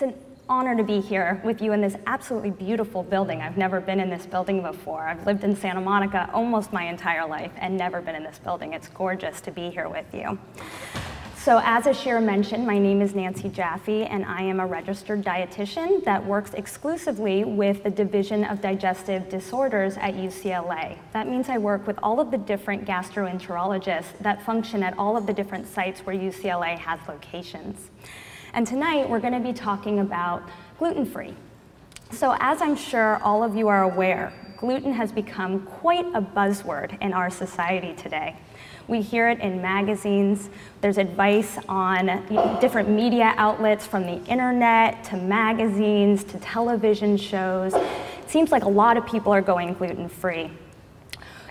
It's an honor to be here with you in this absolutely beautiful building. I've never been in this building before. I've lived in Santa Monica almost my entire life and never been in this building. It's gorgeous to be here with you. So as Ashira mentioned, my name is Nancee Jaffe, and I am a registered dietitian that works exclusively with the Division of Digestive Disorders at UCLA. That means I work with all of the different gastroenterologists that function at all of the different sites where UCLA has locations. And tonight we're going to be talking about gluten-free. So as I'm sure all of you are aware, gluten has become quite a buzzword in our society today. We hear it in magazines. There's advice on different media outlets, from the internet to magazines to television shows. It seems like a lot of people are going gluten-free.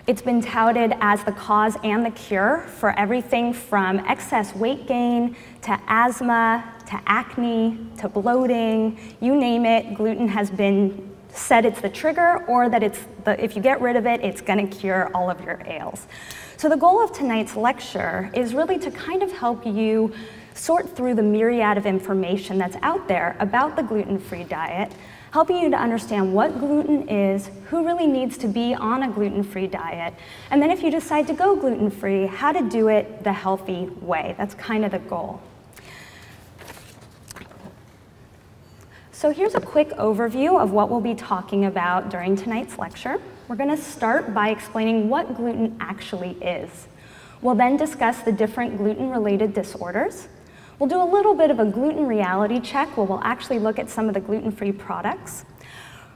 It's been touted as the cause and the cure for everything from excess weight gain to asthma to acne to bloating. You name it, gluten has been said it's the trigger, or that if you get rid of it, it's going to cure all of your ails. So the goal of tonight's lecture is really to kind of help you sort through the myriad of information that's out there about the gluten-free diet, helping you to understand what gluten is, who really needs to be on a gluten-free diet, and then if you decide to go gluten-free, how to do it the healthy way. That's kind of the goal. So here's a quick overview of what we'll be talking about during tonight's lecture. We're going to start by explaining what gluten actually is. We'll then discuss the different gluten-related disorders. We'll do a little bit of a gluten reality check where we'll actually look at some of the gluten-free products.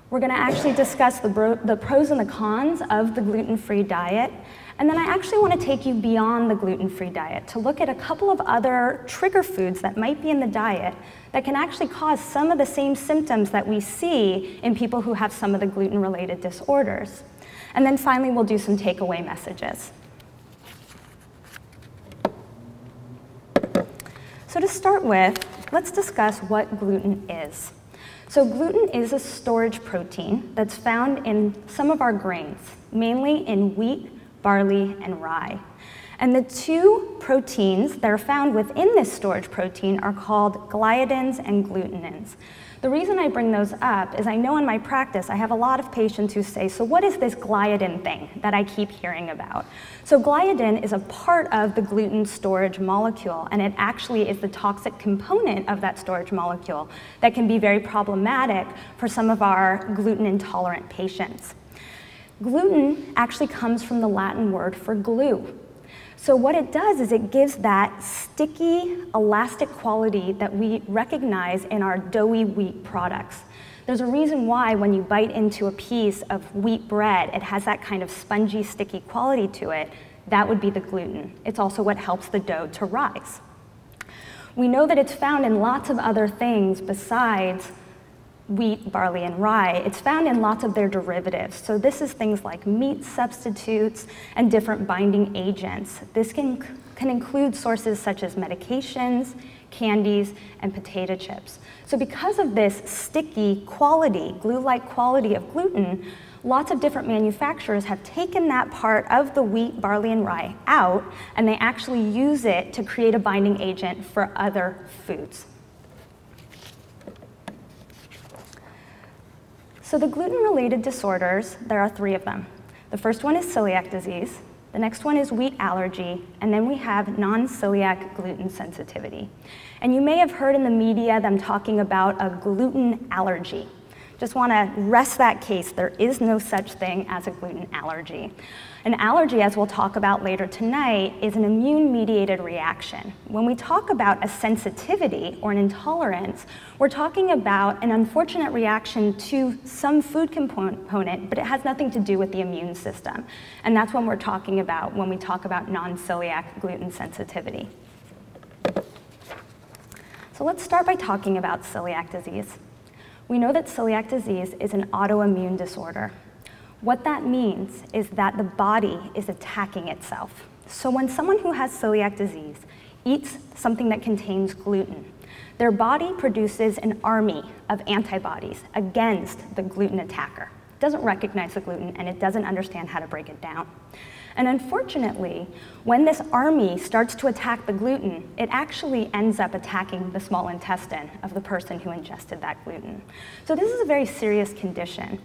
We're going to actually discuss the pros and the cons of the gluten-free diet. And then I actually want to take you beyond the gluten-free diet to look at a couple of other trigger foods that might be in the diet that can actually cause some of the same symptoms that we see in people who have some of the gluten-related disorders. And then finally, we'll do some takeaway messages. So to start with, let's discuss what gluten is. So gluten is a storage protein that's found in some of our grains, mainly in wheat, barley, and rye. And the two proteins that are found within this storage protein are called gliadins and glutenins. The reason I bring those up is I know in my practice I have a lot of patients who say, so what is this gliadin thing that I keep hearing about? So gliadin is a part of the gluten storage molecule, and it actually is the toxic component of that storage molecule that can be very problematic for some of our gluten intolerant patients. Gluten actually comes from the Latin word for glue. So what it does is it gives that sticky, elastic quality that we recognize in our doughy wheat products. There's a reason why when you bite into a piece of wheat bread, it has that kind of spongy, sticky quality to it. That would be the gluten. It's also what helps the dough to rise. We know that it's found in lots of other things besides wheat, barley, and rye. It's found in lots of their derivatives. So this is things like meat substitutes and different binding agents. This can include sources such as medications, candies, and potato chips. So because of this sticky quality, glue-like quality of gluten, lots of different manufacturers have taken that part of the wheat, barley, and rye out, and they actually use it to create a binding agent for other foods. So the gluten-related disorders, there are 3 of them. The first one is celiac disease, the next one is wheat allergy, and then we have non-celiac gluten sensitivity. And you may have heard in the media them talking about a gluten allergy. Just want to rest that case. There is no such thing as a gluten allergy. An allergy, as we'll talk about later tonight, is an immune-mediated reaction. When we talk about a sensitivity or an intolerance, we're talking about an unfortunate reaction to some food component, but it has nothing to do with the immune system. And that's what we're talking about when we talk about non-celiac gluten sensitivity. So let's start by talking about celiac disease. We know that celiac disease is an autoimmune disorder. What that means is that the body is attacking itself. So when someone who has celiac disease eats something that contains gluten, their body produces an army of antibodies against the gluten attacker. It doesn't recognize the gluten, and it doesn't understand how to break it down. And unfortunately, when this army starts to attack the gluten, it actually ends up attacking the small intestine of the person who ingested that gluten. So this is a very serious condition.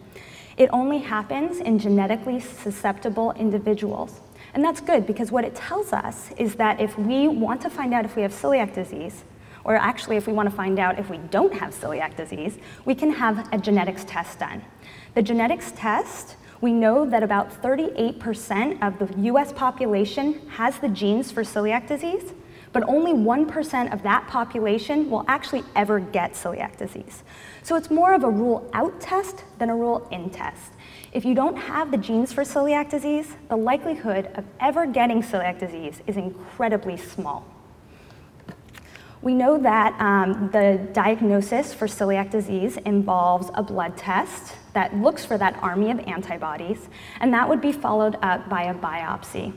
It only happens in genetically susceptible individuals. And that's good, because what it tells us is that if we want to find out if we have celiac disease, or actually if we want to find out if we don't have celiac disease, we can have a genetics test done. The genetics test, we know that about 38% of the US population has the genes for celiac disease, but only 1% of that population will actually ever get celiac disease. So it's more of a rule-out test than a rule-in test. If you don't have the genes for celiac disease, the likelihood of ever getting celiac disease is incredibly small. We know that the diagnosis for celiac disease involves a blood test that looks for that army of antibodies, and that would be followed up by a biopsy.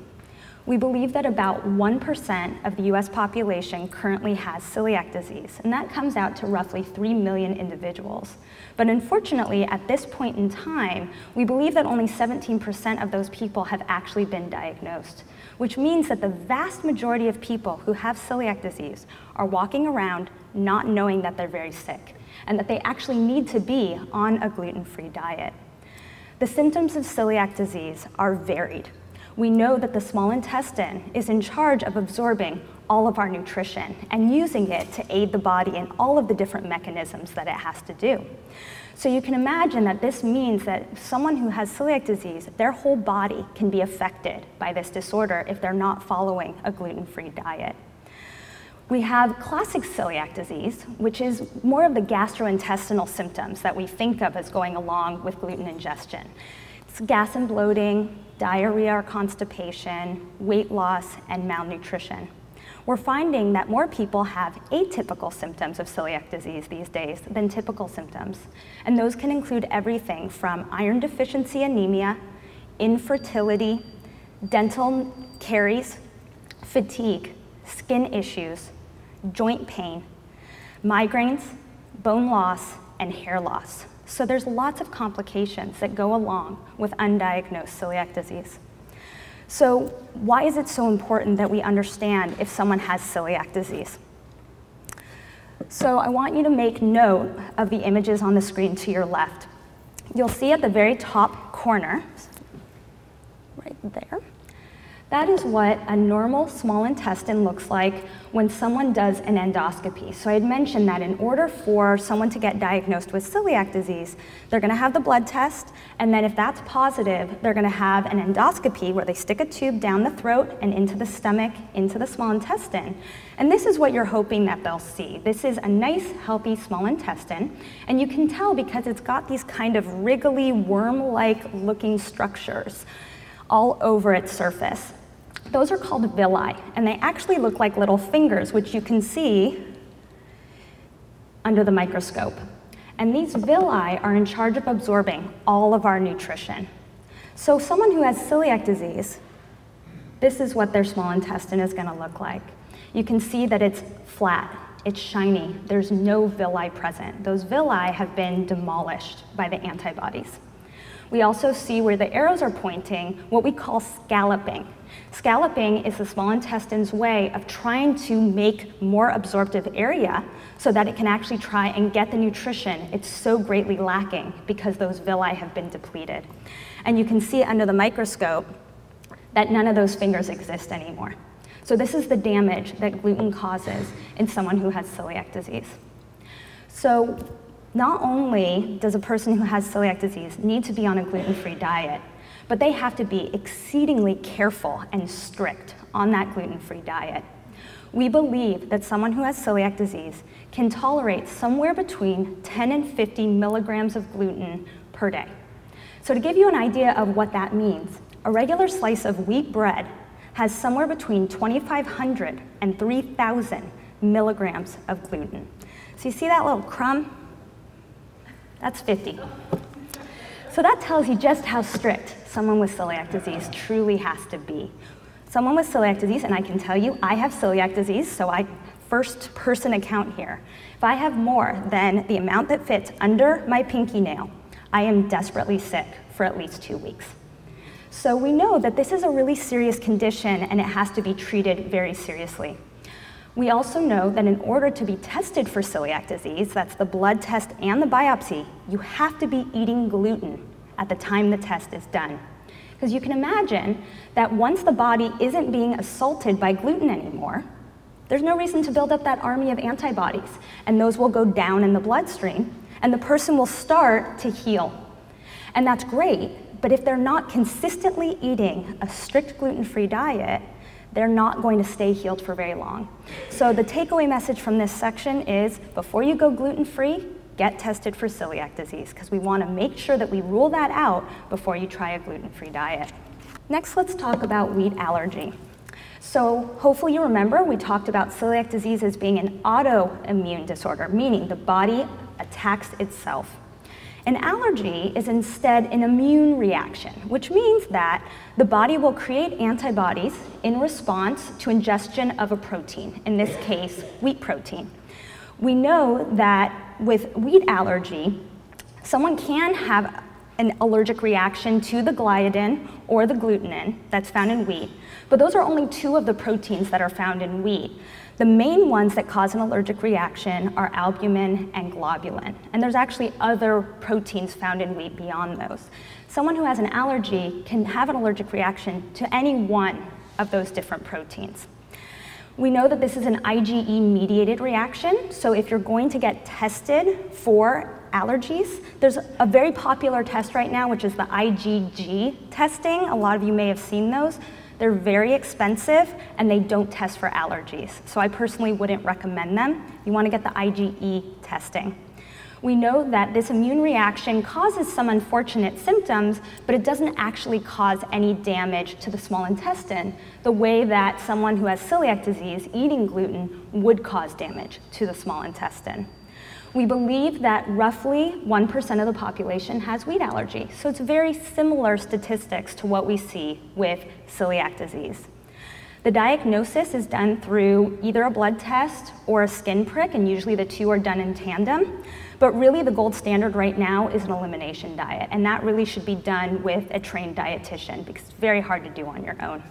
We believe that about 1% of the US population currently has celiac disease, and that comes out to roughly 3 million individuals. But unfortunately, at this point in time, we believe that only 17% of those people have actually been diagnosed, which means that the vast majority of people who have celiac disease are walking around not knowing that they're very sick, and that they actually need to be on a gluten-free diet. The symptoms of celiac disease are varied. We know that the small intestine is in charge of absorbing all of our nutrition and using it to aid the body in all of the different mechanisms that it has to do. So you can imagine that this means that someone who has celiac disease, their whole body can be affected by this disorder if they're not following a gluten-free diet. We have classic celiac disease, which is more of the gastrointestinal symptoms that we think of as going along with gluten ingestion. It's gas and bloating, diarrhea or constipation, weight loss, and malnutrition. We're finding that more people have atypical symptoms of celiac disease these days than typical symptoms. And those can include everything from iron deficiency anemia, infertility, dental caries, fatigue, skin issues, joint pain, migraines, bone loss, and hair loss. So there's lots of complications that go along with undiagnosed celiac disease. So why is it so important that we understand if someone has celiac disease? So I want you to make note of the images on the screen to your left. You'll see at the very top corner, right there, that is what a normal small intestine looks like when someone does an endoscopy. So I had mentioned that in order for someone to get diagnosed with celiac disease, they're gonna have the blood test, and then if that's positive, they're gonna have an endoscopy where they stick a tube down the throat and into the stomach, into the small intestine. And this is what you're hoping that they'll see. This is a nice, healthy small intestine, and you can tell because it's got these kind of wriggly, worm-like looking structures all over its surface. Those are called villi, and they actually look like little fingers, which you can see under the microscope. And these villi are in charge of absorbing all of our nutrition. So someone who has celiac disease, this is what their small intestine is going to look like. You can see that it's flat, it's shiny, there's no villi present. Those villi have been demolished by the antibodies. We also see where the arrows are pointing what we call scalloping. Scalloping is the small intestine's way of trying to make more absorptive area so that it can actually try and get the nutrition it's so greatly lacking because those villi have been depleted. And you can see under the microscope that none of those fingers exist anymore. So this is the damage that gluten causes in someone who has celiac disease. So not only does a person who has celiac disease need to be on a gluten-free diet, but they have to be exceedingly careful and strict on that gluten-free diet. We believe that someone who has celiac disease can tolerate somewhere between 10 and 50 milligrams of gluten per day. So to give you an idea of what that means, a regular slice of wheat bread has somewhere between 2,500 and 3,000 milligrams of gluten. So you see that little crumb? That's 50. So that tells you just how strict someone with celiac disease truly has to be. Someone with celiac disease, and I can tell you, I have celiac disease, so I first person account here. If I have more than the amount that fits under my pinky nail, I am desperately sick for at least 2 weeks. So we know that this is a really serious condition and it has to be treated very seriously. We also know that in order to be tested for celiac disease, that's the blood test and the biopsy, you have to be eating gluten at the time the test is done. Because you can imagine that once the body isn't being assaulted by gluten anymore, there's no reason to build up that army of antibodies, and those will go down in the bloodstream, and the person will start to heal. And that's great, but if they're not consistently eating a strict gluten-free diet, they're not going to stay healed for very long. So the takeaway message from this section is, before you go gluten-free, get tested for celiac disease, because we want to make sure that we rule that out before you try a gluten-free diet. Next, let's talk about wheat allergy. So hopefully you remember we talked about celiac disease as being an autoimmune disorder, meaning the body attacks itself. An allergy is instead an immune reaction, which means that the body will create antibodies in response to ingestion of a protein, in this case, wheat protein. We know that with wheat allergy, someone can have an allergic reaction to the gliadin or the glutenin that's found in wheat, but those are only two of the proteins that are found in wheat. The main ones that cause an allergic reaction are albumin and globulin, and there's actually other proteins found in wheat beyond those. Someone who has an allergy can have an allergic reaction to any one of those different proteins. We know that this is an IgE-mediated reaction, so if you're going to get tested for allergies, there's a very popular test right now, which is the IgG testing. A lot of you may have seen those. They're very expensive, and they don't test for allergies. So I personally wouldn't recommend them. You want to get the IgE testing. We know that this immune reaction causes some unfortunate symptoms, but it doesn't actually cause any damage to the small intestine the way that someone who has celiac disease eating gluten would cause damage to the small intestine. We believe that roughly 1% of the population has wheat allergy, so it's very similar statistics to what we see with celiac disease. The diagnosis is done through either a blood test or a skin prick, and usually the two are done in tandem. But really the gold standard right now is an elimination diet, and that really should be done with a trained dietitian because it's very hard to do on your own.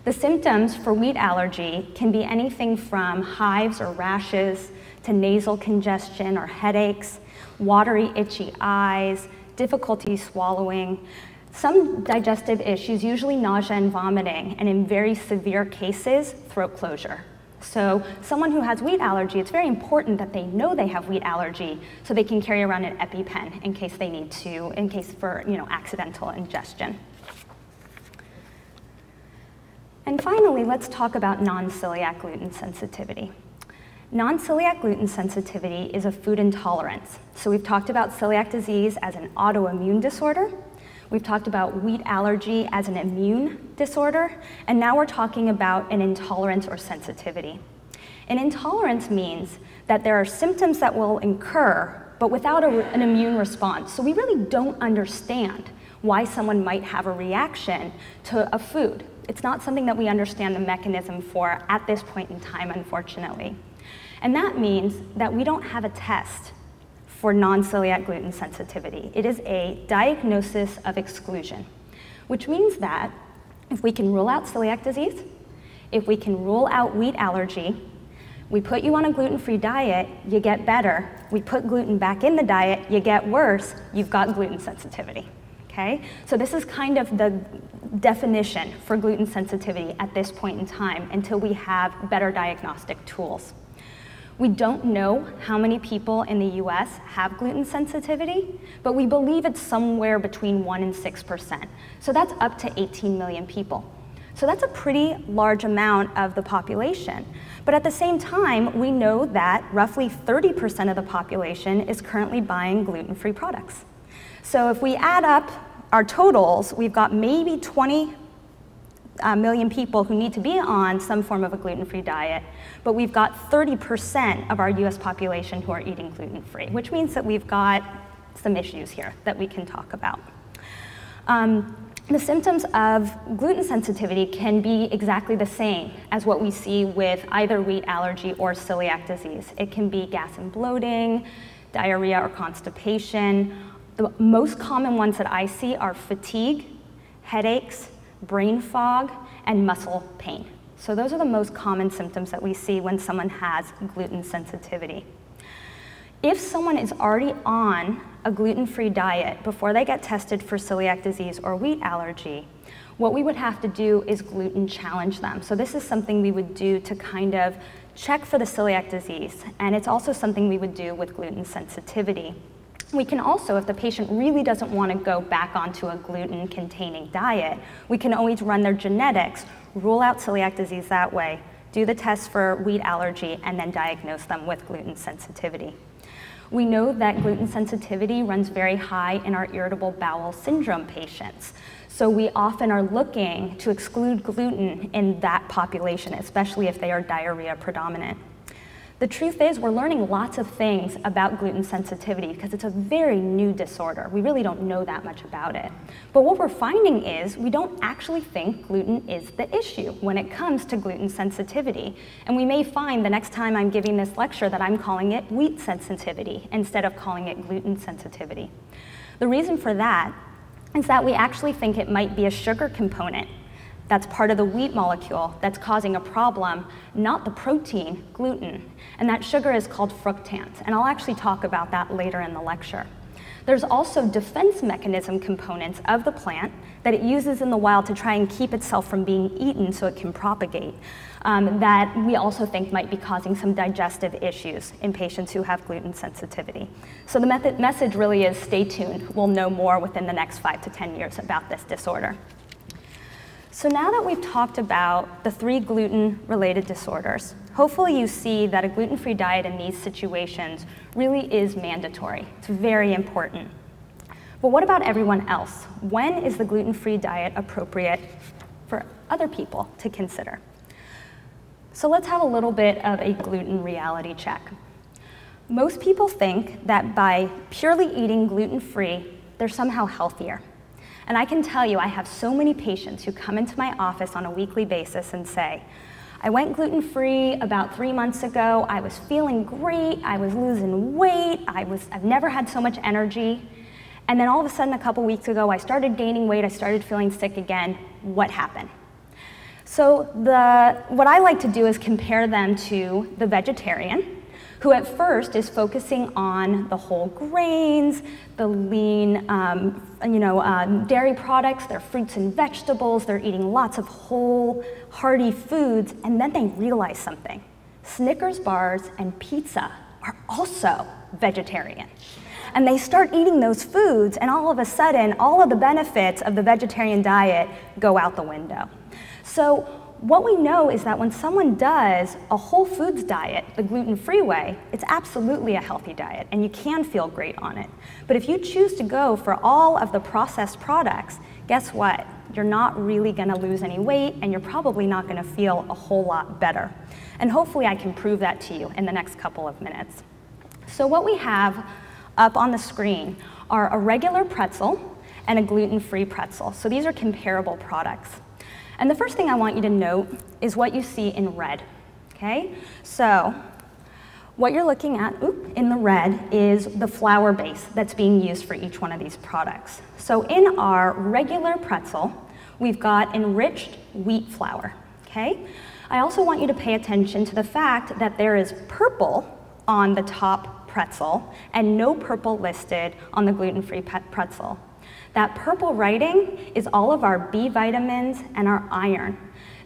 The symptoms for wheat allergy can be anything from hives or rashes to nasal congestion or headaches, watery, itchy eyes, difficulty swallowing, some digestive issues, usually nausea and vomiting, and in very severe cases, throat closure. So someone who has wheat allergy, it's very important that they know they have wheat allergy so they can carry around an EpiPen in case they need to, in case for accidental ingestion. And finally, let's talk about non-celiac gluten sensitivity. Non-celiac gluten sensitivity is a food intolerance. So we've talked about celiac disease as an autoimmune disorder. We've talked about wheat allergy as an immune disorder, and now we're talking about an intolerance or sensitivity. An intolerance means that there are symptoms that will incur, but without an immune response. So we really don't understand why someone might have a reaction to a food. It's not something that we understand the mechanism for at this point in time, unfortunately. And that means that we don't have a test for non-celiac gluten sensitivity. It is a diagnosis of exclusion, which means that if we can rule out celiac disease, if we can rule out wheat allergy, we put you on a gluten-free diet, you get better. We put gluten back in the diet, you get worse, you've got gluten sensitivity. Okay? So this is kind of the definition for gluten sensitivity at this point in time until we have better diagnostic tools. We don't know how many people in the US have gluten sensitivity, but we believe it's somewhere between 1% and 6%. So that's up to 18 million people. So that's a pretty large amount of the population. But at the same time, we know that roughly 30% of the population is currently buying gluten-free products. So if we add up our totals, we've got maybe 20 million people who need to be on some form of a gluten-free diet, but we've got 30% of our US population who are eating gluten-free, which means that we've got some issues here that we can talk about. The symptoms of gluten sensitivity can be exactly the same as what we see with either wheat allergy or celiac disease. It can be gas and bloating, diarrhea or constipation. The most common ones that I see are fatigue, headaches, brain fog, and muscle pain. So those are the most common symptoms that we see when someone has gluten sensitivity. If someone is already on a gluten-free diet before they get tested for celiac disease or wheat allergy, what we would have to do is gluten challenge them. So this is something we would do to kind of check for the celiac disease, and it's also something we would do with gluten sensitivity. We can also, if the patient really doesn't want to go back onto a gluten-containing diet, we can always run their genetics, rule out celiac disease that way, do the test for wheat allergy, and then diagnose them with gluten sensitivity. We know that gluten sensitivity runs very high in our irritable bowel syndrome patients. So we often are looking to exclude gluten in that population, especially if they are diarrhea predominant. The truth is, we're learning lots of things about gluten sensitivity because it's a very new disorder. We really don't know that much about it. But what we're finding is we don't actually think gluten is the issue when it comes to gluten sensitivity. And we may find the next time I'm giving this lecture that I'm calling it wheat sensitivity instead of calling it gluten sensitivity. The reason for that is that we actually think it might be a sugar component that's part of the wheat molecule that's causing a problem, not the protein, gluten. And that sugar is called fructans, and I'll actually talk about that later in the lecture. There's also defense mechanism components of the plant that it uses in the wild to try and keep itself from being eaten so it can propagate, that we also think might be causing some digestive issues in patients who have gluten sensitivity. So the message really is stay tuned. We'll know more within the next 5 to 10 years about this disorder. So now that we've talked about the 3 gluten-related disorders, hopefully you see that a gluten-free diet in these situations really is mandatory. It's very important. But what about everyone else? When is the gluten-free diet appropriate for other people to consider? So let's have a little bit of a gluten reality check. Most people think that by purely eating gluten-free, they're somehow healthier. And I can tell you, I have so many patients who come into my office on a weekly basis and say, I went gluten-free about 3 months ago, I was feeling great, I was losing weight, I've never had so much energy, and then all of a sudden a couple weeks ago I started gaining weight, I started feeling sick again. What happened? So what I like to do is compare them to the vegetarian, who at first is focusing on the whole grains, the lean dairy products, their fruits and vegetables, they're eating lots of whole, hearty foods, and then they realize something. Snickers bars and pizza are also vegetarian. And they start eating those foods, and all of a sudden, all of the benefits of the vegetarian diet go out the window. So what we know is that when someone does a whole foods diet, the gluten-free way, it's absolutely a healthy diet, and you can feel great on it. But if you choose to go for all of the processed products, guess what? You're not really gonna lose any weight, and you're probably not gonna feel a whole lot better. And hopefully I can prove that to you in the next couple of minutes. So what we have up on the screen are a regular pretzel and a gluten-free pretzel. So these are comparable products. And the first thing I want you to note is what you see in red, okay? So what you're looking at in the red is the flour base that's being used for each one of these products. So in our regular pretzel, we've got enriched wheat flour, okay? I also want you to pay attention to the fact that there is purple on the top pretzel and no purple listed on the gluten-free pretzel. That purple writing is all of our B vitamins and our iron.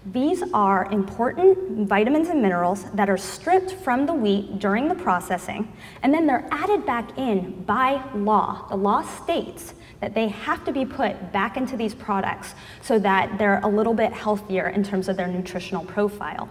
These are important vitamins and minerals that are stripped from the wheat during the processing, and then they're added back in by law. The law states that they have to be put back into these products so that they're a little bit healthier in terms of their nutritional profile.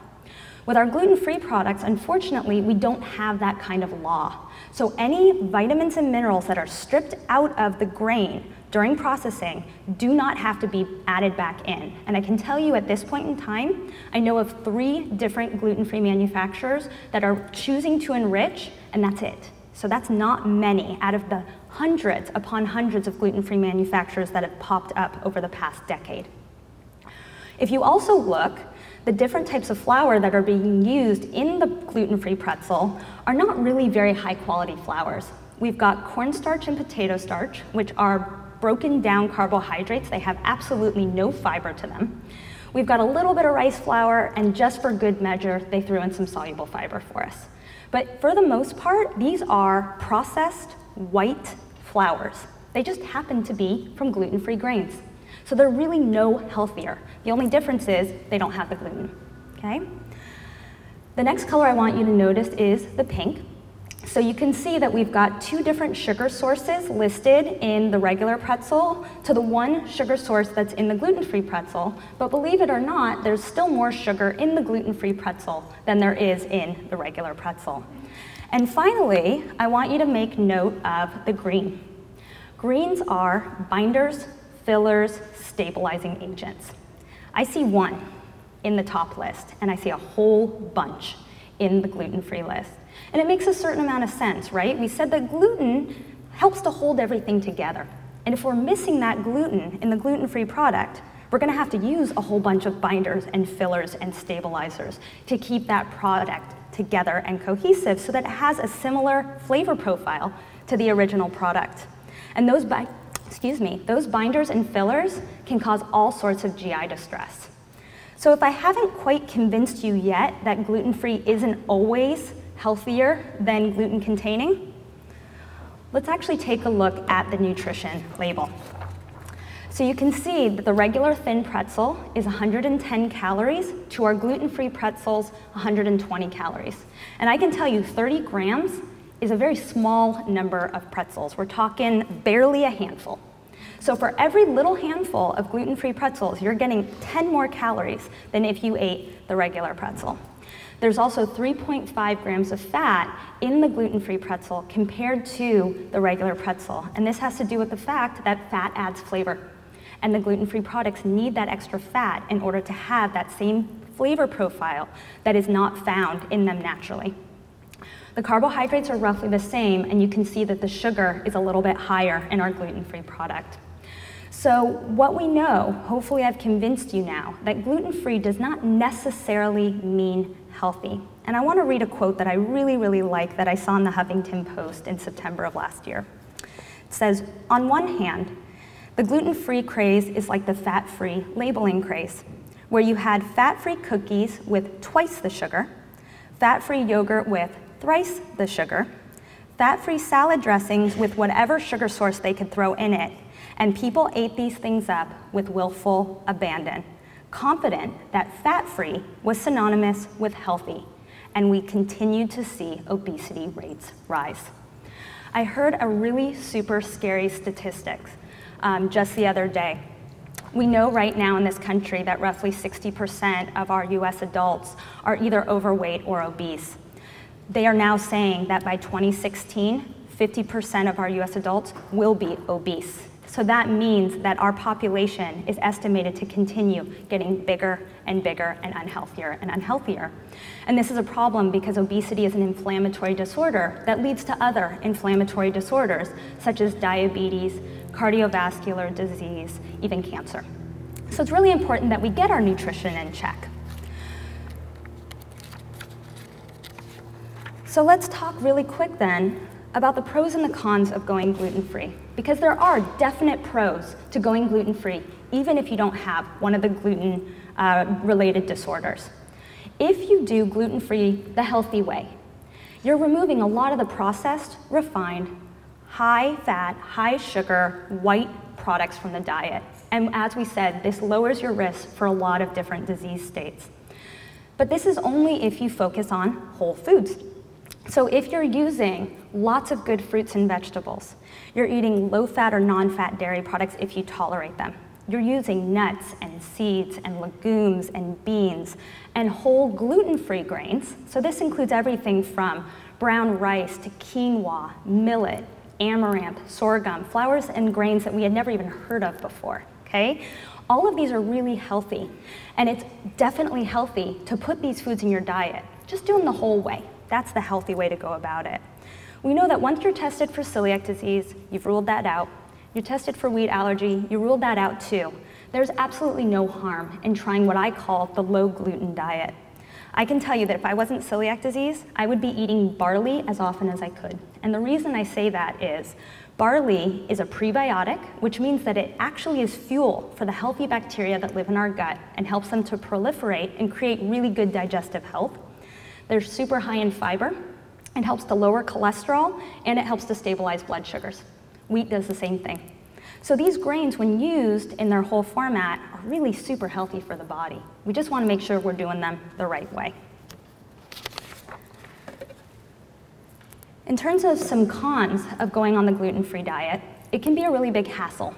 With our gluten-free products, unfortunately, we don't have that kind of law. So any vitamins and minerals that are stripped out of the grain during processing do not have to be added back in. And I can tell you at this point in time, I know of 3 different gluten-free manufacturers that are choosing to enrich, and that's it. So that's not many out of the hundreds upon hundreds of gluten-free manufacturers that have popped up over the past decade. If you also look, the different types of flour that are being used in the gluten-free pretzel are not really very high quality flours. We've got cornstarch and potato starch, which are broken down carbohydrates. They have absolutely no fiber to them. We've got a little bit of rice flour, and just for good measure, they threw in some soluble fiber for us. But for the most part, these are processed white flours. They just happen to be from gluten-free grains. So they're really no healthier. The only difference is they don't have the gluten, okay? The next color I want you to notice is the pink. So you can see that we've got two different sugar sources listed in the regular pretzel to the one sugar source that's in the gluten-free pretzel, but believe it or not, there's still more sugar in the gluten-free pretzel than there is in the regular pretzel. And finally, I want you to make note of the green. Greens are binders, fillers, stabilizing agents. I see one in the top list, and I see a whole bunch in the gluten-free list. And it makes a certain amount of sense, right? We said that gluten helps to hold everything together. And if we're missing that gluten in the gluten-free product, we're gonna have to use a whole bunch of binders and fillers and stabilizers to keep that product together and cohesive so that it has a similar flavor profile to the original product. And those binders and fillers can cause all sorts of GI distress. So if I haven't quite convinced you yet that gluten-free isn't always healthier than gluten-containing, let's actually take a look at the nutrition label. So you can see that the regular thin pretzel is 110 calories to our gluten-free pretzels 120 calories. And I can tell you 30 grams is a very small number of pretzels. We're talking barely a handful. So for every little handful of gluten-free pretzels, you're getting 10 more calories than if you ate the regular pretzel. There's also 3.5 grams of fat in the gluten-free pretzel compared to the regular pretzel. And this has to do with the fact that fat adds flavor. And the gluten-free products need that extra fat in order to have that same flavor profile that is not found in them naturally. The carbohydrates are roughly the same, and you can see that the sugar is a little bit higher in our gluten-free product. So what we know, hopefully I've convinced you now, that gluten-free does not necessarily mean healthy. And I want to read a quote that I really, really like that I saw in the Huffington Post in September of last year. It says, on one hand, the gluten-free craze is like the fat-free labeling craze, where you had fat-free cookies with twice the sugar, fat-free yogurt with thrice the sugar, fat-free salad dressings with whatever sugar source they could throw in it, and people ate these things up with willful abandon, confident that fat-free was synonymous with healthy, and we continued to see obesity rates rise. I heard a really super scary statistics just the other day. We know right now in this country that roughly 60% of our US adults are either overweight or obese. They are now saying that by 2016, 50% of our US adults will be obese. So that means that our population is estimated to continue getting bigger and bigger and unhealthier and unhealthier. And this is a problem because obesity is an inflammatory disorder that leads to other inflammatory disorders such as diabetes, cardiovascular disease, even cancer. So it's really important that we get our nutrition in check. So let's talk really quick then about the pros and the cons of going gluten-free, because there are definite pros to going gluten-free, even if you don't have one of the gluten-related disorders. If you do gluten-free the healthy way, you're removing a lot of the processed, refined, high-fat, high-sugar, white products from the diet. And as we said, this lowers your risk for a lot of different disease states. But this is only if you focus on whole foods. So if you're using lots of good fruits and vegetables, you're eating low-fat or non-fat dairy products if you tolerate them. You're using nuts and seeds and legumes and beans and whole gluten-free grains. So this includes everything from brown rice to quinoa, millet, amaranth, sorghum, flours and grains that we had never even heard of before, okay? All of these are really healthy, and it's definitely healthy to put these foods in your diet. Just do them the whole way. That's the healthy way to go about it. We know that once you're tested for celiac disease, you've ruled that out. You're tested for wheat allergy, you ruled that out too. There's absolutely no harm in trying what I call the low gluten diet. I can tell you that if I wasn't celiac disease, I would be eating barley as often as I could. And the reason I say that is barley is a prebiotic, which means that it actually is fuel for the healthy bacteria that live in our gut and helps them to proliferate and create really good digestive health. They're super high in fiber. It helps to lower cholesterol, and it helps to stabilize blood sugars. Wheat does the same thing. So these grains, when used in their whole format, are really super healthy for the body. We just want to make sure we're doing them the right way. In terms of some cons of going on the gluten-free diet, it can be a really big hassle.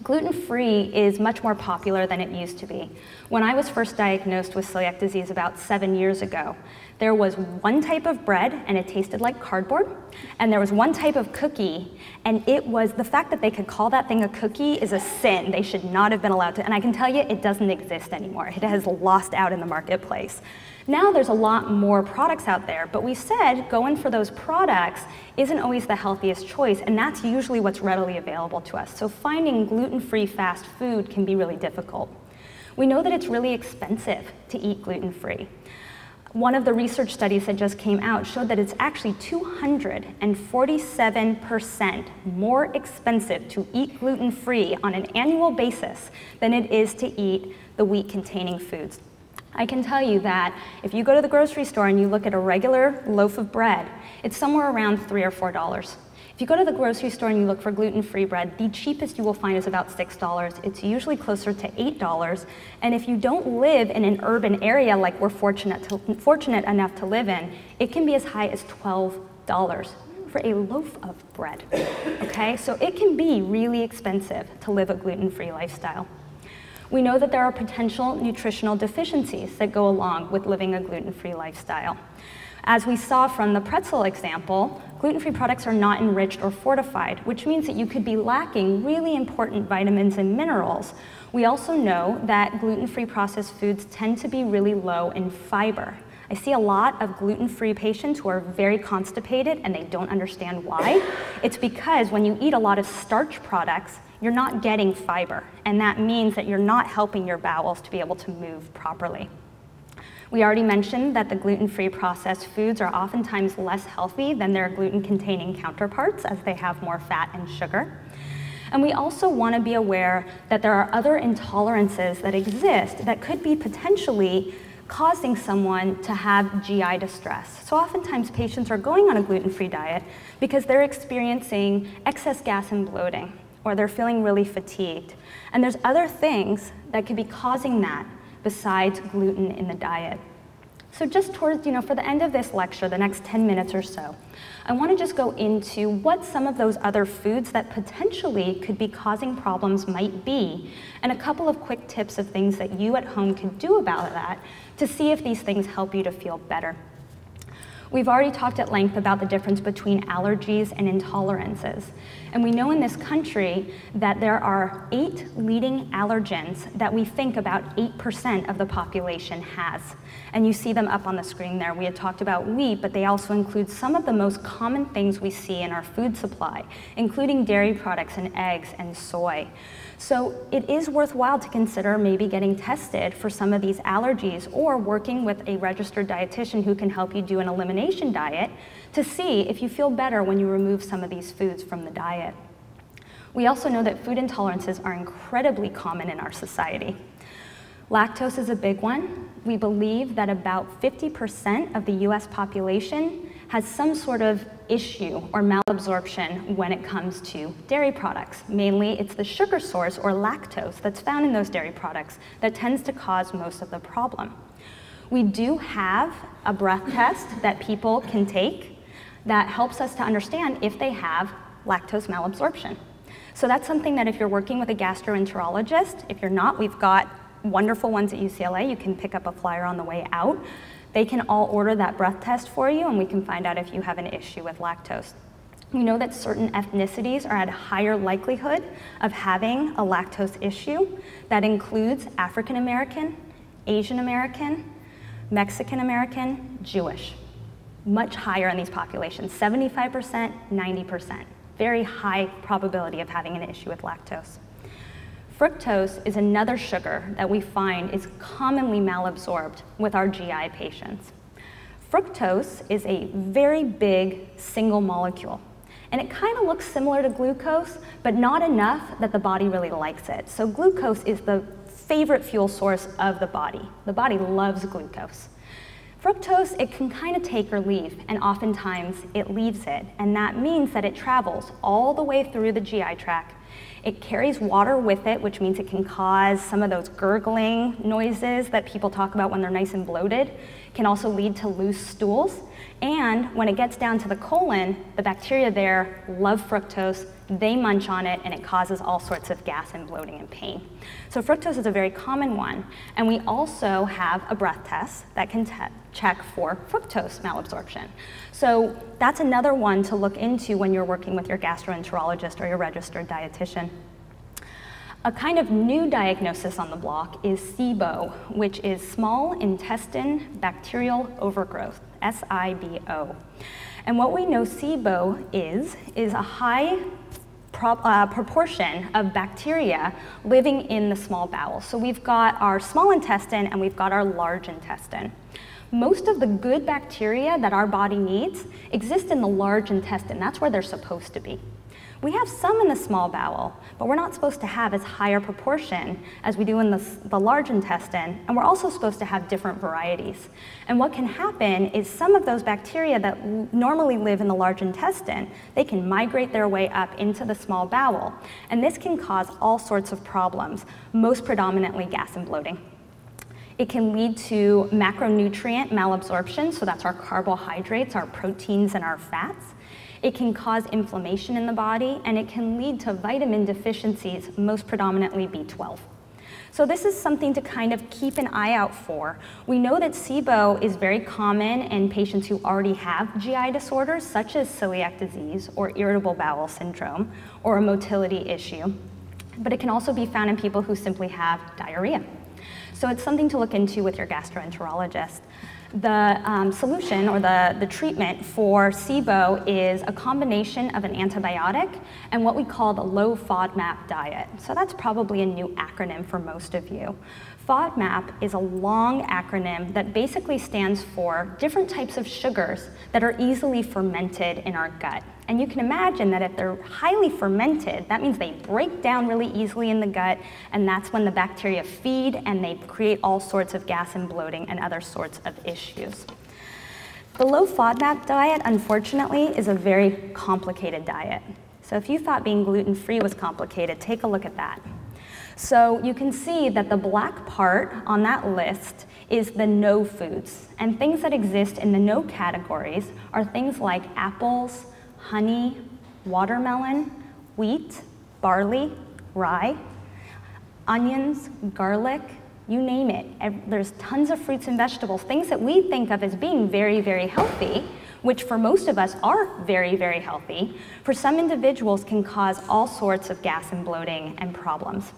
Gluten-free is much more popular than it used to be. When I was first diagnosed with celiac disease about 7 years ago, there was one type of bread and it tasted like cardboard, and there was one type of cookie, and it was, the fact that they could call that thing a cookie is a sin. They should not have been allowed to, and I can tell you it doesn't exist anymore. It has lost out in the marketplace. Now there's a lot more products out there, but we said going for those products isn't always the healthiest choice, and that's usually what's readily available to us. So finding gluten-free fast food can be really difficult. We know that it's really expensive to eat gluten-free. One of the research studies that just came out showed that it's actually 247% more expensive to eat gluten-free on an annual basis than it is to eat the wheat-containing foods. I can tell you that if you go to the grocery store and you look at a regular loaf of bread, it's somewhere around $3 or $4. If you go to the grocery store and you look for gluten-free bread, the cheapest you will find is about $6. It's usually closer to $8. And if you don't live in an urban area like we're fortunate enough to live in, it can be as high as $12 for a loaf of bread. Okay, so it can be really expensive to live a gluten-free lifestyle. We know that there are potential nutritional deficiencies that go along with living a gluten-free lifestyle. As we saw from the pretzel example, gluten-free products are not enriched or fortified, which means that you could be lacking really important vitamins and minerals. We also know that gluten-free processed foods tend to be really low in fiber. I see a lot of gluten-free patients who are very constipated and they don't understand why. It's because when you eat a lot of starch products, you're not getting fiber, and that means that you're not helping your bowels to be able to move properly. We already mentioned that the gluten-free processed foods are oftentimes less healthy than their gluten-containing counterparts, as they have more fat and sugar. And we also want to be aware that there are other intolerances that exist that could be potentially causing someone to have GI distress. So oftentimes patients are going on a gluten-free diet because they're experiencing excess gas and bloating, or they're feeling really fatigued. And there's other things that could be causing that besides gluten in the diet. So just towards, for the end of this lecture, the next 10 minutes or so, I want to just go into what some of those other foods that potentially could be causing problems might be, and a couple of quick tips of things that you at home can do about that to see if these things help you to feel better. We've already talked at length about the difference between allergies and intolerances. And we know in this country that there are 8 leading allergens that we think about 8% of the population has. And you see them up on the screen there. We had talked about wheat, but they also include some of the most common things we see in our food supply, including dairy products and eggs and soy. So it is worthwhile to consider maybe getting tested for some of these allergies, or working with a registered dietitian who can help you do an elimination diet to see if you feel better when you remove some of these foods from the diet. We also know that food intolerances are incredibly common in our society. Lactose is a big one. We believe that about 50% of the US population has some sort of issue or malabsorption when it comes to dairy products. Mainly, it's the sugar source, or lactose, that's found in those dairy products that tends to cause most of the problem. We do have a breath test that people can take that helps us to understand if they have lactose malabsorption. So that's something that if you're working with a gastroenterologist, if you're not, we've got wonderful ones at UCLA. You can pick up a flyer on the way out. They can all order that breath test for you, and we can find out if you have an issue with lactose. We know that certain ethnicities are at a higher likelihood of having a lactose issue. That includes African American, Asian American, Mexican American, Jewish. Much higher in these populations, 75%, 90%. Very high probability of having an issue with lactose. Fructose is another sugar that we find is commonly malabsorbed with our GI patients. Fructose is a very big single molecule, and it kind of looks similar to glucose, but not enough that the body really likes it. So glucose is the favorite fuel source of the body. The body loves glucose. Fructose, it can kind of take or leave, and oftentimes it leaves it, and that means that it travels all the way through the GI tract. It carries water with it, which means it can cause some of those gurgling noises that people talk about when they're nice and bloated. It can also lead to loose stools. And when it gets down to the colon, the bacteria there love fructose, they munch on it, and it causes all sorts of gas and bloating and pain. So fructose is a very common one. And we also have a breath test that can check for fructose malabsorption. So that's another one to look into when you're working with your gastroenterologist or your registered dietitian. A kind of new diagnosis on the block is SIBO, which is small intestine bacterial overgrowth, SIBO. And what we know SIBO is a high proportion of bacteria living in the small bowel. So we've got our small intestine and we've got our large intestine. Most of the good bacteria that our body needs exist in the large intestine. That's where they're supposed to be. We have some in the small bowel, but we're not supposed to have as high a proportion as we do in the large intestine, and we're also supposed to have different varieties. And what can happen is some of those bacteria that normally live in the large intestine, they can migrate their way up into the small bowel, and this can cause all sorts of problems, most predominantly gas and bloating. It can lead to macronutrient malabsorption, so that's our carbohydrates, our proteins, and our fats. It can cause inflammation in the body, and it can lead to vitamin deficiencies, most predominantly B12. So this is something to kind of keep an eye out for. We know that SIBO is very common in patients who already have GI disorders, such as celiac disease or irritable bowel syndrome or a motility issue, but it can also be found in people who simply have diarrhea. So it's something to look into with your gastroenterologist. The solution or the treatment for SIBO is a combination of an antibiotic and what we call the low FODMAP diet. So that's probably a new acronym for most of you. FODMAP is a long acronym that basically stands for different types of sugars that are easily fermented in our gut. And you can imagine that if they're highly fermented, that means they break down really easily in the gut, and that's when the bacteria feed and they create all sorts of gas and bloating and other sorts of issues. The low FODMAP diet, unfortunately, is a very complicated diet. So if you thought being gluten-free was complicated, take a look at that. So you can see that the black part on that list is the no foods. And things that exist in the no categories are things like apples, honey, watermelon, wheat, barley, rye, onions, garlic, you name it. There's tons of fruits and vegetables, things that we think of as being very, very healthy, which for most of us are very, very healthy, for some individuals can cause all sorts of gas and bloating and problems.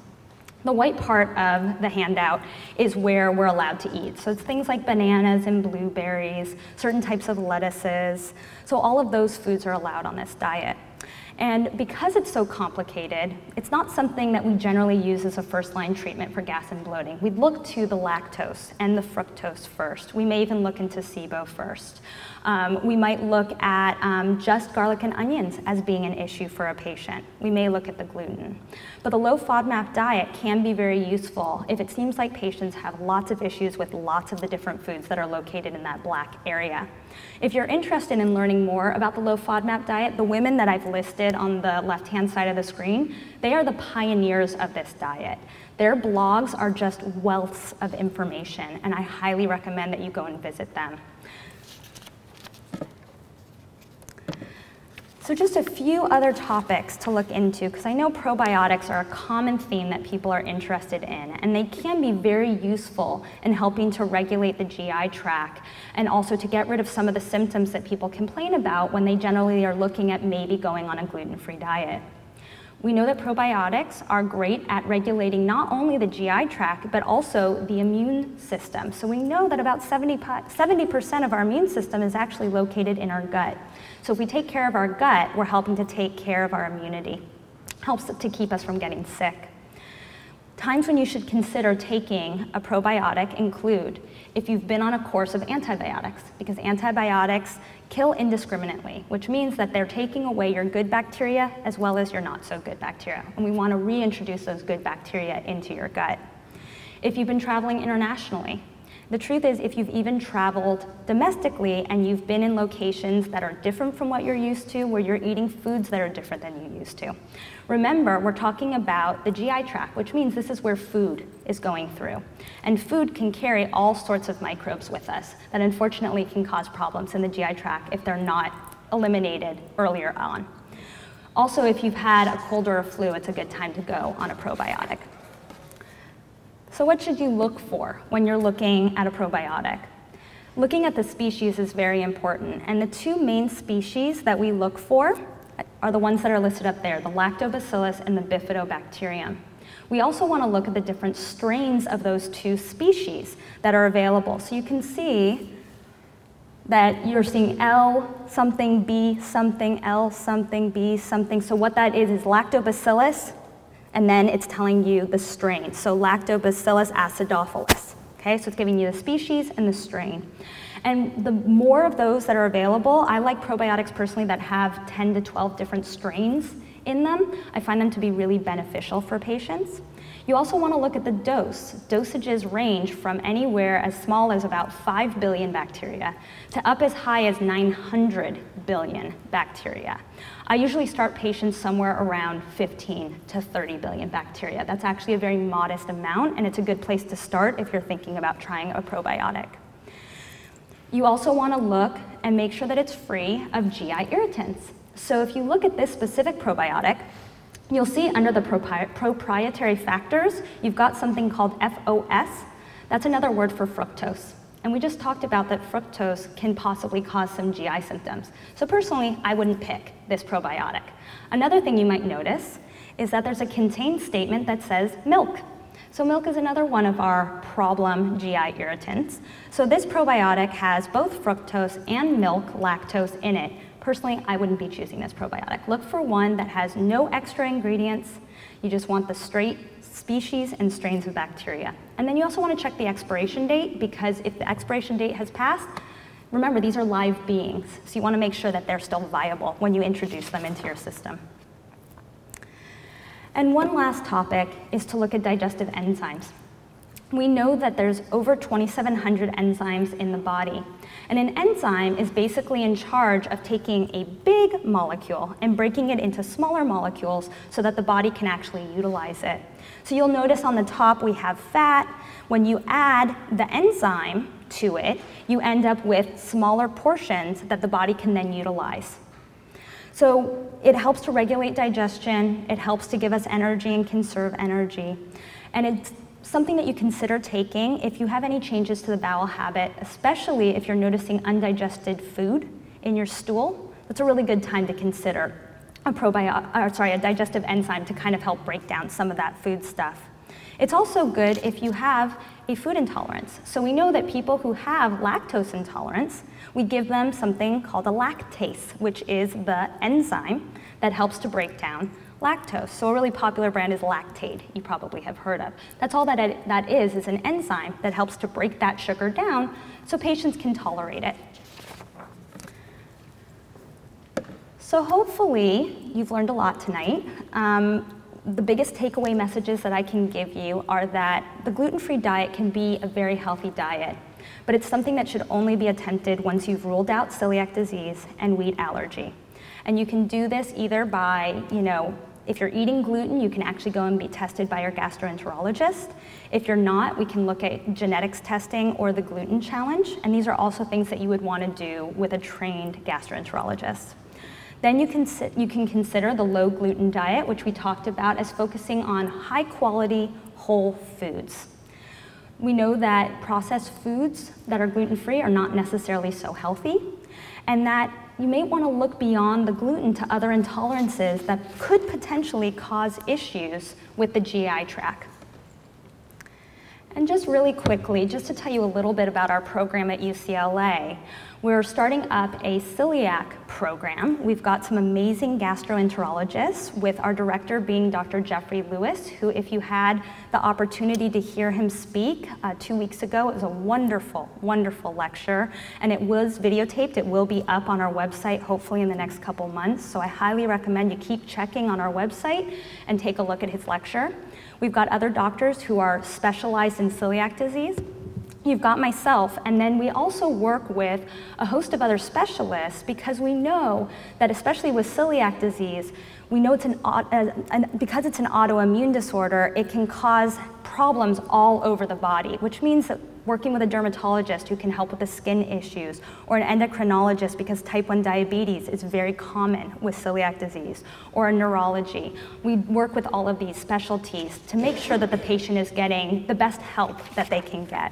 The white part of the handout is where we're allowed to eat. So it's things like bananas and blueberries, certain types of lettuces. So all of those foods are allowed on this diet. And because it's so complicated, it's not something that we generally use as a first-line treatment for gas and bloating. We'd look to the lactose and the fructose first. We may even look into SIBO first. We might look at just garlic and onions as being an issue for a patient. We may look at the gluten. But the low FODMAP diet can be very useful if it seems like patients have lots of issues with lots of the different foods that are located in that black area. If you're interested in learning more about the low FODMAP diet, the women that I've listed on the left-hand side of the screen, they are the pioneers of this diet. Their blogs are just wealths of information, and I highly recommend that you go and visit them. So just a few other topics to look into, because I know probiotics are a common theme that people are interested in, and they can be very useful in helping to regulate the GI tract and also to get rid of some of the symptoms that people complain about when they generally are looking at maybe going on a gluten-free diet. We know that probiotics are great at regulating not only the GI tract, but also the immune system. So we know that about 70% of our immune system is actually located in our gut. So if we take care of our gut, we're helping to take care of our immunity. Helps to keep us from getting sick. Times when you should consider taking a probiotic include if you've been on a course of antibiotics, because antibiotics kill indiscriminately, which means that they're taking away your good bacteria as well as your not so good bacteria, and we want to reintroduce those good bacteria into your gut. If you've been traveling internationally, the truth is if you've even traveled domestically and you've been in locations that are different from what you're used to, where you're eating foods that are different than you used to. Remember, we're talking about the GI tract, which means this is where food is going through. And food can carry all sorts of microbes with us that unfortunately can cause problems in the GI tract if they're not eliminated earlier on. Also, if you've had a cold or a flu, it's a good time to go on a probiotic. So what should you look for when you're looking at a probiotic? Looking at the species is very important, and the two main species that we look for are the ones that are listed up there, the lactobacillus and the bifidobacterium. We also want to look at the different strains of those two species that are available. So you can see that you're seeing L something, B something, L something, B something. So what that is lactobacillus, and then it's telling you the strain. So Lactobacillus acidophilus. Okay, so it's giving you the species and the strain. And the more of those that are available, I like probiotics personally that have 10 to 12 different strains in them. I find them to be really beneficial for patients. You also want to look at the dose. Dosages range from anywhere as small as about 5 billion bacteria to up as high as 900 billion bacteria. I usually start patients somewhere around 15 to 30 billion bacteria. That's actually a very modest amount, and it's a good place to start if you're thinking about trying a probiotic. You also want to look and make sure that it's free of GI irritants. So if you look at this specific probiotic, you'll see under the proprietary factors, you've got something called FOS. That's another word for fructose. And we just talked about that fructose can possibly cause some GI symptoms. So personally, I wouldn't pick this probiotic. Another thing you might notice is that there's a contained statement that says milk. So milk is another one of our problem GI irritants. So this probiotic has both fructose and milk lactose in it. Personally, I wouldn't be choosing this probiotic. Look for one that has no extra ingredients. You just want the straight species and strains of bacteria. And then you also want to check the expiration date, because if the expiration date has passed, remember, these are live beings. So you want to make sure that they're still viable when you introduce them into your system. And one last topic is to look at digestive enzymes. We know that there's over 2,700 enzymes in the body. And an enzyme is basically in charge of taking a big molecule and breaking it into smaller molecules so that the body can actually utilize it. So you'll notice on the top we have fat. When you add the enzyme to it, you end up with smaller portions that the body can then utilize. So it helps to regulate digestion, it helps to give us energy and conserve energy. And it's something that you consider taking if you have any changes to the bowel habit, especially if you're noticing undigested food in your stool. That's a really good time to consider a digestive enzyme to kind of help break down some of that food stuff. It's also good if you have a food intolerance. So we know that people who have lactose intolerance, we give them something called a lactase, which is the enzyme that helps to break down lactose. So a really popular brand is Lactaid, you probably have heard of. That's all that is an enzyme that helps to break that sugar down so patients can tolerate it. So hopefully you've learned a lot tonight. The biggest takeaway messages that I can give you are that the gluten-free diet can be a very healthy diet, but it's something that should only be attempted once you've ruled out celiac disease and wheat allergy. And you can do this either by, if you're eating gluten, you can actually go and be tested by your gastroenterologist. If you're not, we can look at genetics testing or the gluten challenge, and these are also things that you would want to do with a trained gastroenterologist. Then you can consider the low gluten diet, which we talked about as focusing on high quality whole foods. We know that processed foods that are gluten-free are not necessarily so healthy, and that you may want to look beyond the gluten to other intolerances that could potentially cause issues with the GI tract. And just really quickly, just to tell you a little bit about our program at UCLA, We're starting up a celiac program. We've got some amazing gastroenterologists, with our director being Dr. Jeffrey Lewis, who, if you had the opportunity to hear him speak 2 weeks ago, it was a wonderful, wonderful lecture, and it was videotaped. It will be up on our website hopefully in the next couple months, so I highly recommend you keep checking on our website and take a look at his lecture. We've got other doctors who are specialized in celiac disease. You've got myself, and then we also work with a host of other specialists, because we know that, especially with celiac disease, we know it's because it's an autoimmune disorder, it can cause problems all over the body, which means that working with a dermatologist who can help with the skin issues, or an endocrinologist, because type 1 diabetes is very common with celiac disease, or a neurology. We work with all of these specialties to make sure that the patient is getting the best help that they can get.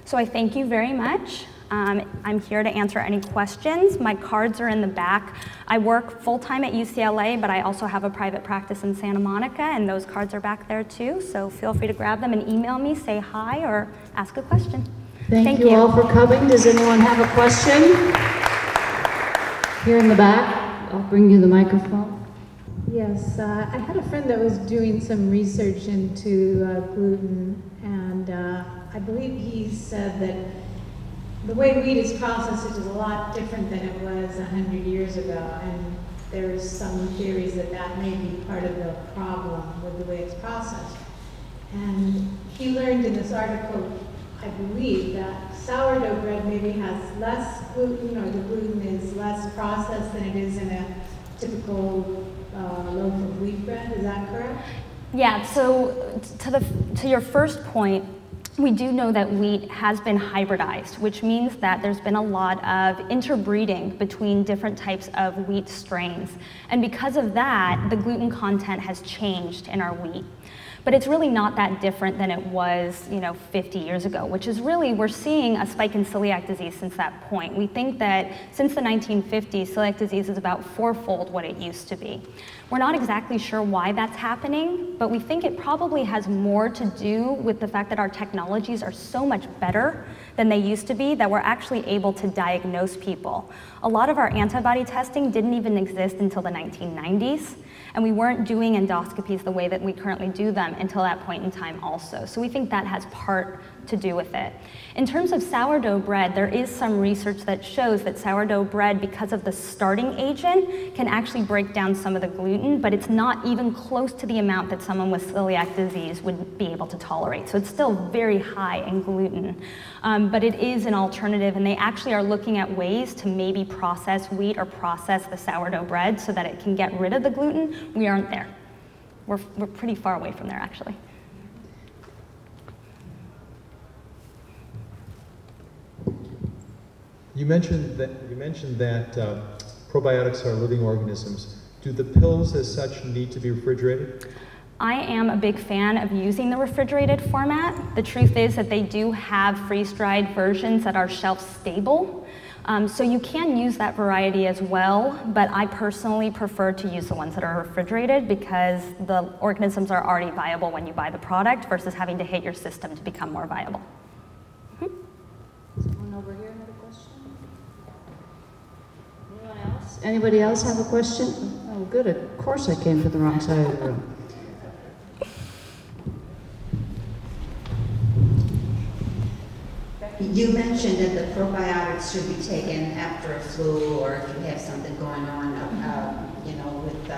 So I thank you very much. I'm here to answer any questions. My cards are in the back. I work full-time at UCLA, but I also have a private practice in Santa Monica, and those cards are back there too. So feel free to grab them and email me, say hi, or ask a question. Thank you all for coming. Does anyone have a question? Here in the back, I'll bring you the microphone. Yes, I had a friend that was doing some research into gluten, and I believe he said that the way wheat is processed is a lot different than it was 100 years ago, and there's some theories that that may be part of the problem with the way it's processed. And he learned in this article, I believe, that sourdough bread maybe has less gluten, or the gluten is less processed than it is in a typical loaf of wheat bread. Is that correct? Yeah, so to your first point, we do know that wheat has been hybridized, which means that there's been a lot of interbreeding between different types of wheat strains. And because of that, the gluten content has changed in our wheat. But it's really not that different than it was, 50 years ago, which is really, we're seeing a spike in celiac disease since that point. We think that since the 1950s, celiac disease is about fourfold what it used to be. We're not exactly sure why that's happening, but we think it probably has more to do with the fact that our technologies are so much better than they used to be, that we're actually able to diagnose people. A lot of our antibody testing didn't even exist until the 1990s. And we weren't doing endoscopies the way that we currently do them until that point in time also. So we think that has part to do with it. In terms of sourdough bread, there is some research that shows that sourdough bread, because of the starting agent, can actually break down some of the gluten, but it's not even close to the amount that someone with celiac disease would be able to tolerate. So it's still very high in gluten. But it is an alternative, and they actually are looking at ways to maybe process wheat or process the sourdough bread so that it can get rid of the gluten. We aren't there. We're pretty far away from there, actually. You mentioned that probiotics are living organisms. Do the pills as such need to be refrigerated? I am a big fan of using the refrigerated format. The truth is that they do have freeze-dried versions that are shelf-stable. So you can use that variety as well, but I personally prefer to use the ones that are refrigerated, because the organisms are already viable when you buy the product versus having to hit your system to become more viable. Someone over here had a question? Anyone else? Anybody else have a question? Oh, good. Of course I came to the wrong side of the room. You mentioned that the probiotics should be taken after a flu, or if you have something going on, with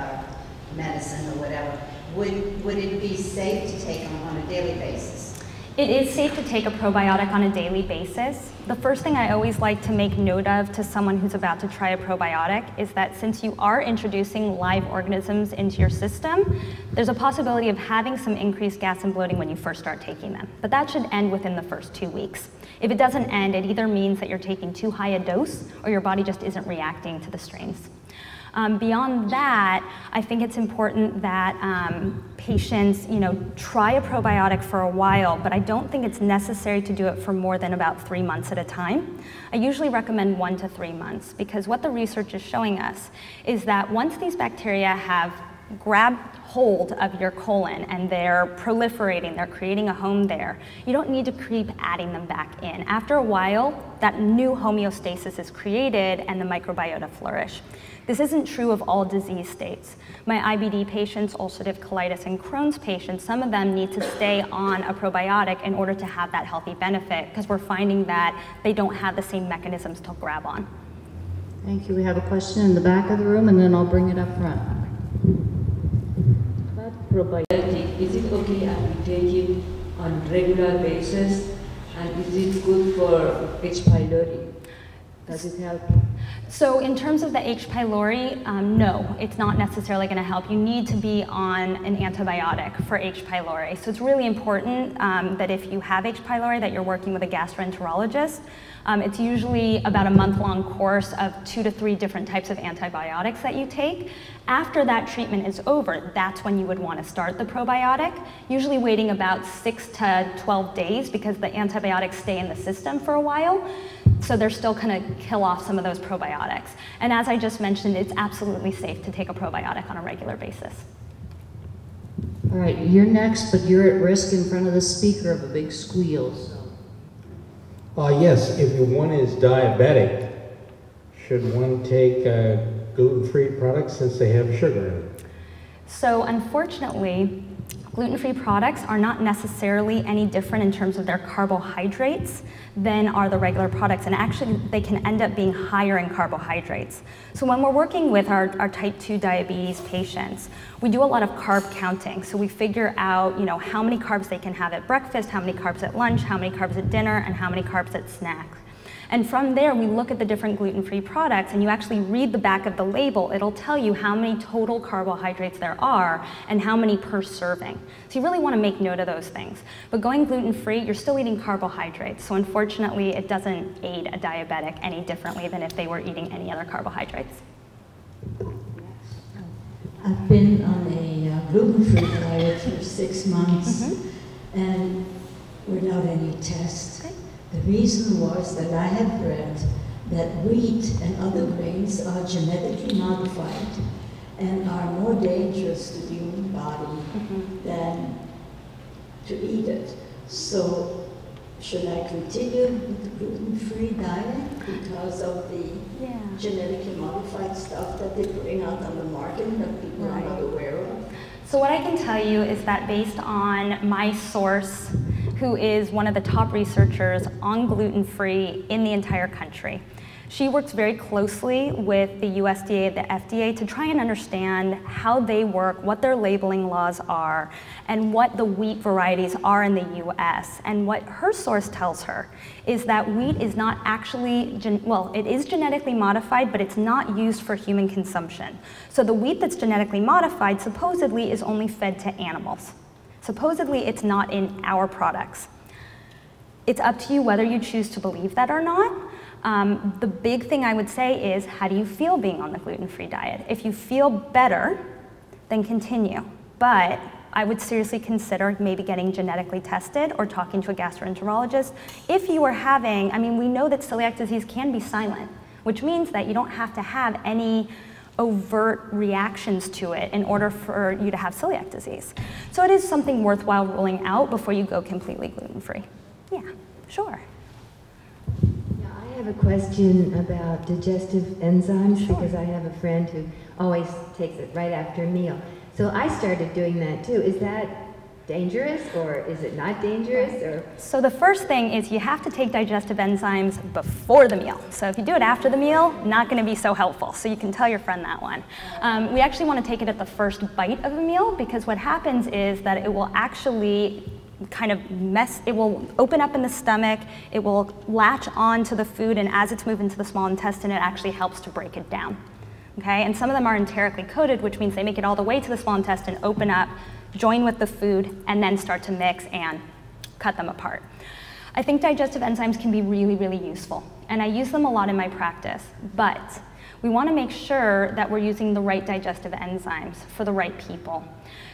medicine or whatever. Would it be safe to take them on a daily basis? It is safe to take a probiotic on a daily basis. The first thing I always like to make note of to someone who's about to try a probiotic is that since you are introducing live organisms into your system, there's a possibility of having some increased gas and bloating when you first start taking them. But that should end within the first 2 weeks. If it doesn't end, it either means that you're taking too high a dose or your body just isn't reacting to the strains. Beyond that, I think it's important that patients, try a probiotic for a while, but I don't think it's necessary to do it for more than about 3 months at a time. I usually recommend 1 to 3 months, because what the research is showing us is that once these bacteria have grab hold of your colon and they're proliferating, they're creating a home there, you don't need to keep adding them back in. After a while, that new homeostasis is created and the microbiota flourish. This isn't true of all disease states. My IBD patients, ulcerative colitis, and Crohn's patients, some of them need to stay on a probiotic in order to have that healthy benefit because we're finding that they don't have the same mechanisms to grab on. Thank you. We have a question in the back of the room, and then I'll bring it up front. About probiotic, is it okay if we take it on regular basis, and is it good for H. pylori? Does it help? So in terms of the H. pylori, no, it's not necessarily going to help. You need to be on an antibiotic for H. pylori. So it's really important that if you have H. pylori that you're working with a gastroenterologist. It's usually about a month-long course of 2 to 3 different types of antibiotics that you take. After that treatment is over, that's when you would want to start the probiotic, usually waiting about 6 to 12 days because the antibiotics stay in the system for a while. So they're still going to kill off some of those probiotics. And as I just mentioned, it's absolutely safe to take a probiotic on a regular basis. All right, you're next, but you're at risk in front of the speaker of a big squeal. So. Yes, if one is diabetic, should one take gluten-free products since they have sugar in it? So unfortunately, gluten-free products are not necessarily any different in terms of their carbohydrates than are the regular products, and actually they can end up being higher in carbohydrates. So when we're working with our type 2 diabetes patients, we do a lot of carb counting. So we figure out, how many carbs they can have at breakfast, how many carbs at lunch, how many carbs at dinner, and how many carbs at snacks. And from there, we look at the different gluten-free products, and you actually read the back of the label. It'll tell you how many total carbohydrates there are and how many per serving. So you really want to make note of those things. But going gluten-free, you're still eating carbohydrates. So unfortunately, it doesn't aid a diabetic any differently than if they were eating any other carbohydrates. I've been on a gluten-free diet for 6 months and without any tests. Okay. The reason was that I have read that wheat and other grains are genetically modified and are more dangerous to the human body than to eat it. So should I continue with the gluten-free diet because of the genetically modified stuff that they bring out on the market that people are not aware of? So what I can tell you is that based on my source, who is one of the top researchers on gluten-free in the entire country. She works very closely with the USDA, the FDA, to try and understand how they work, what their labeling laws are, and what the wheat varieties are in the US. And what her source tells her is that wheat is not actually, it is genetically modified, but it's not used for human consumption. So the wheat that's genetically modified supposedly is only fed to animals. Supposedly, it's not in our products. It's up to you whether you choose to believe that or not. The big thing I would say is, how do you feel being on the gluten-free diet? If you feel better, then continue. But I would seriously consider maybe getting genetically tested or talking to a gastroenterologist. If you are having, we know that celiac disease can be silent, which means that you don't have to have any overt reactions to it in order for you to have celiac disease. So it is something worthwhile ruling out before you go completely gluten-free. Yeah, sure. Yeah, I have a question about digestive enzymes because I have a friend who always takes it right after a meal. So I started doing that too. Is that dangerous or is it not dangerous? Or? So the first thing is you have to take digestive enzymes before the meal. So if you do it after the meal, not going to be so helpful. So you can tell your friend that one. We actually want to take it at the first bite of the meal because what happens is that it will actually it will open up in the stomach, it will latch on to the food, and as it's moving to the small intestine, it actually helps to break it down. Okay, and some of them are enterically coated, which means they make it all the way to the small intestine, open up, join with the food, and then start to mix and cut them apart. I think digestive enzymes can be really, really useful, and I use them a lot in my practice, but we want to make sure that we're using the right digestive enzymes for the right people.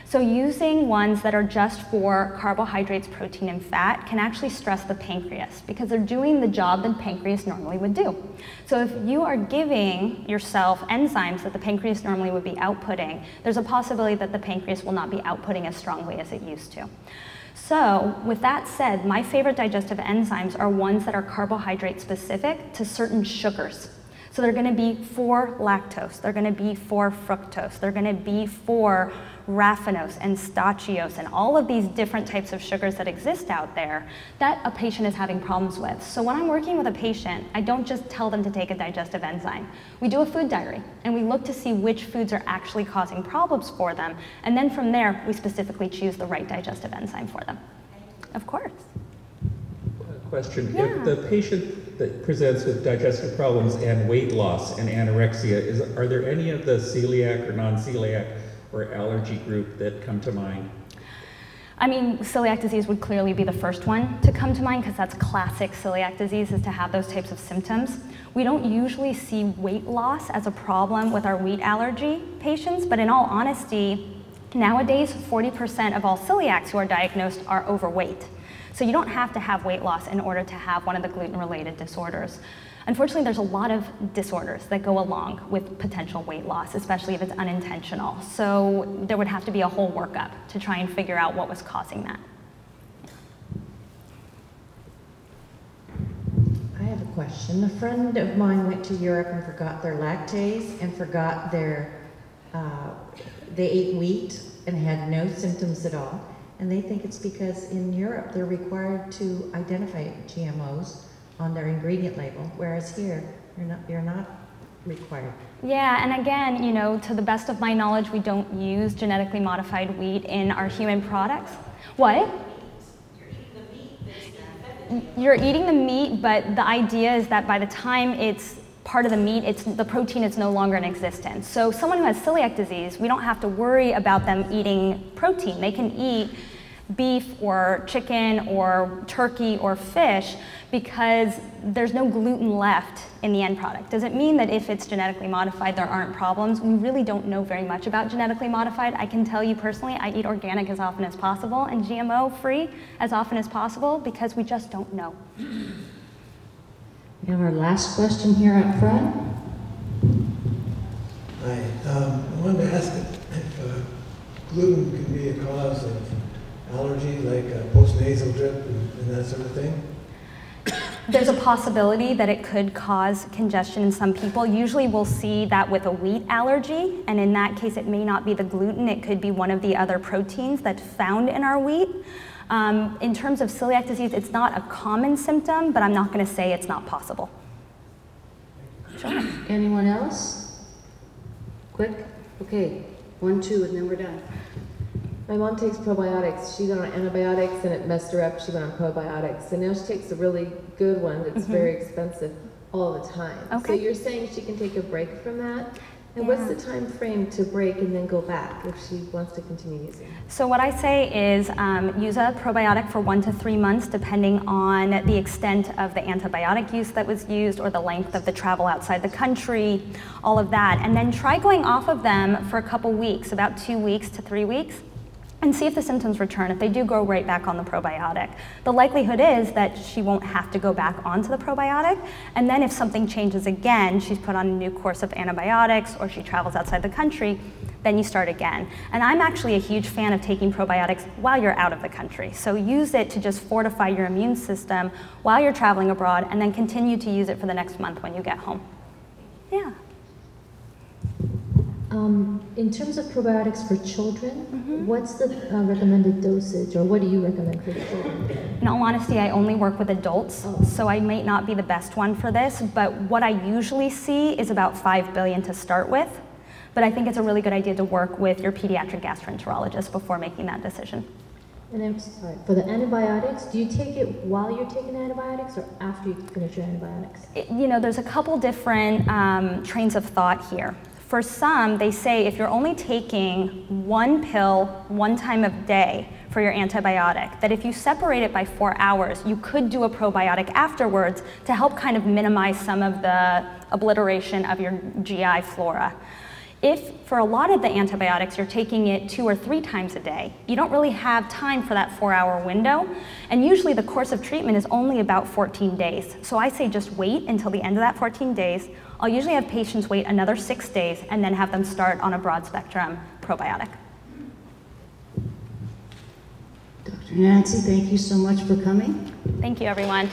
So using ones that are just for carbohydrates, protein, and fat can actually stress the pancreas because they're doing the job that pancreas normally would do. So if you are giving yourself enzymes that the pancreas normally would be outputting, there's a possibility that the pancreas will not be outputting as strongly as it used to. So with that said, my favorite digestive enzymes are ones that are carbohydrate specific to certain sugars. So they're going to be for lactose, they're going to be for fructose, they're going to be for raffinose and stachyose and all of these different types of sugars that exist out there that a patient is having problems with. So when I'm working with a patient, I don't just tell them to take a digestive enzyme. We do a food diary and we look to see which foods are actually causing problems for them, and then from there we specifically choose the right digestive enzyme for them. Of course. Question. Yeah. If the patient that presents with digestive problems and weight loss and anorexia, are there any of the celiac or non-celiac or allergy group that come to mind? I mean, celiac disease would clearly be the first one to come to mind because that's classic celiac disease, is to have those types of symptoms. We don't usually see weight loss as a problem with our wheat allergy patients, but in all honesty, nowadays 40% of all celiacs who are diagnosed are overweight. So you don't have to have weight loss in order to have one of the gluten-related disorders. Unfortunately, there's a lot of disorders that go along with potential weight loss, especially if it's unintentional. So there would have to be a whole workup to try and figure out what was causing that. I have a question. A friend of mine went to Europe and forgot their lactase and forgot their, they ate wheat and had no symptoms at all. And they think it's because in Europe they're required to identify GMOs on their ingredient label, whereas here you're not required. Yeah, and again, you know, to the best of my knowledge, we don't use genetically modified wheat in our human products. What? You're eating the meat, but the idea is that by the time it's part of the meat, the protein is no longer in existence. So someone who has celiac disease, we don't have to worry about them eating protein. They can eat beef or chicken or turkey or fish because there's no gluten left in the end product. Does it mean that if it's genetically modified there aren't problems? We really don't know very much about genetically modified. I can tell you personally, I eat organic as often as possible and GMO free as often as possible because we just don't know. We have our last question here up front. Hi, I wanted to ask if gluten can be a cause of allergy, like a post-nasal drip and that sort of thing? There's a possibility that it could cause congestion in some people. Usually we'll see that with a wheat allergy, and in that case it may not be the gluten, it could be one of the other proteins that's found in our wheat. In terms of celiac disease, it's not a common symptom, but I'm not going to say it's not possible. Sure. Anyone else? Quick? Okay, 1, 2, and then we're done. My mom takes probiotics. She got on antibiotics and it messed her up. She went on probiotics. And now she takes a really good one that's very expensive all the time. Okay. So you're saying she can take a break from that? And what's the time frame to break and then go back if she wants to continue using? So what I say is use a probiotic for 1 to 3 months depending on the extent of the antibiotic use that was used or the length of the travel outside the country, all of that. And then try going off of them for a couple weeks, about 2 weeks to 3 weeks, and see if the symptoms return. If they do go right back on the probiotic, the likelihood is that she won't have to go back onto the probiotic, and then if something changes again, she's put on a new course of antibiotics or she travels outside the country, then you start again. And I'm actually a huge fan of taking probiotics while you're out of the country. So use it to just fortify your immune system while you're traveling abroad, and then continue to use it for the next month when you get home. Yeah. In terms of probiotics for children, what's the recommended dosage, or what do you recommend for the children? In all honesty, I only work with adults, so I might not be the best one for this, but what I usually see is about 5 billion to start with. But I think it's a really good idea to work with your pediatric gastroenterologist before making that decision. And I'm sorry, for the antibiotics, do you take it while you're taking antibiotics or after you finish your antibiotics? You know, there's a couple different trains of thought here. For some, they say if you're only taking 1 pill 1 time of day for your antibiotic, that if you separate it by 4 hours, you could do a probiotic afterwards to help kind of minimize some of the obliteration of your GI flora. If, for a lot of the antibiotics, you're taking it 2 or 3 times a day, you don't really have time for that 4-hour window, and usually the course of treatment is only about 14 days. So I say just wait until the end of that 14 days. I'll usually have patients wait another 6 days and then have them start on a broad spectrum probiotic. Dr. Nancee, thank you so much for coming. Thank you, everyone.